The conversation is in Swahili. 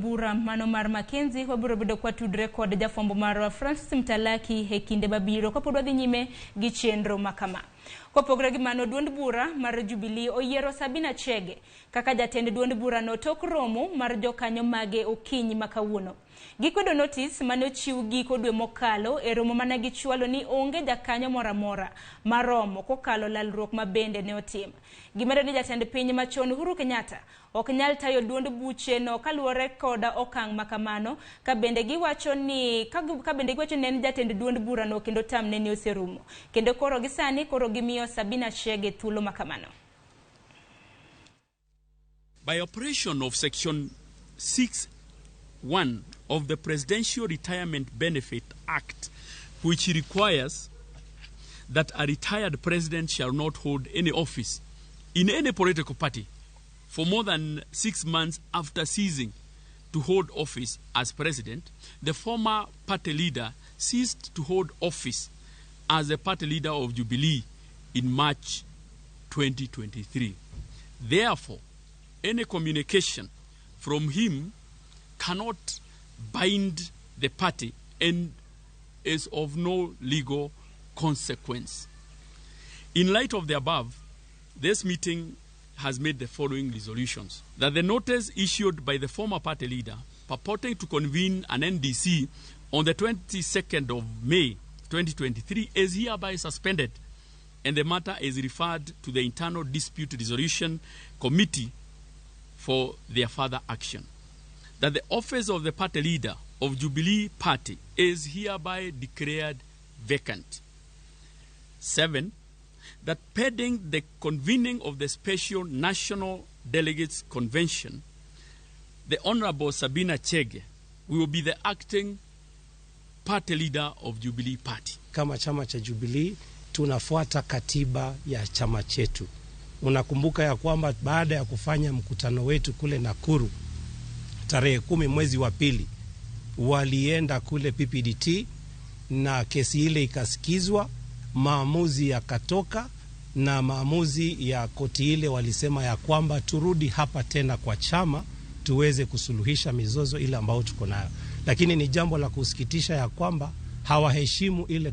bura mano mar Mackenzie wabiro bedo kwa tudre kod jafombo mar Francis Mtalaki hekinde babiro kapod wadhi nyime gi chenro makama. Kopogre gi mano, duond bura mar Jubilee oyiero Sabina Chege kaka jatend duond bura no tok romo mar jokanyo mage okinyi makawuono. Gikwedo notice mane ochiw giko dwe mokalo e romo mane gichwalo ni onge jakanyo moramora maromo kokalo lalruok mabende ne otim. Gimedo ni jatend piny machon Uhuru Kenyatta ok nyal tayo duond buche no kaluwore koda okang' makamano kabende giwacho ni en jatend duond bura no kendo tamne ni oserumo. Kendo koro gisani koro gimiyo Sabina Chege thuolo makamano. By operation of Section 6(1) of the Presidential Retirement Benefit Act, which requires that a retired president shall not hold any office in any political party for more than 6 months after ceasing to hold office as president, the former party leader ceased to hold office as a party leader of Jubilee in March 2023. Therefore, any communication from him cannot bind the party and is of no legal consequence. In light of the above, this meeting has made the following resolutions: that the notice issued by the former party leader purporting to convene an NDC on the 22nd of May 2023 is hereby suspended, and the matter is referred to the Internal Dispute Resolution Committee for their further action. That the office of the party leader of Jubilee Party is hereby declared vacant. 7, that pending the convening of the Special National Delegates Convention, the Honorable Sabina Chege will be the acting party leader of Jubilee Party. Kama chama cha Jubilee tunafuata katiba ya chama chetu. Unakumbuka ya kwamba baada ya kufanya mkutano wetu kule Nakuru tarehe 10 mwezi wa pili, walienda kule PPDT na kesi ile ikasikizwa, maamuzi yakatoka, na maamuzi ya koti ile walisema ya kwamba turudi hapa tena kwa chama tuweze kusuluhisha mizozo ile ambayo tuko nayo. Lakini ni jambo la kusikitisha ya kwamba hawaheshimu ile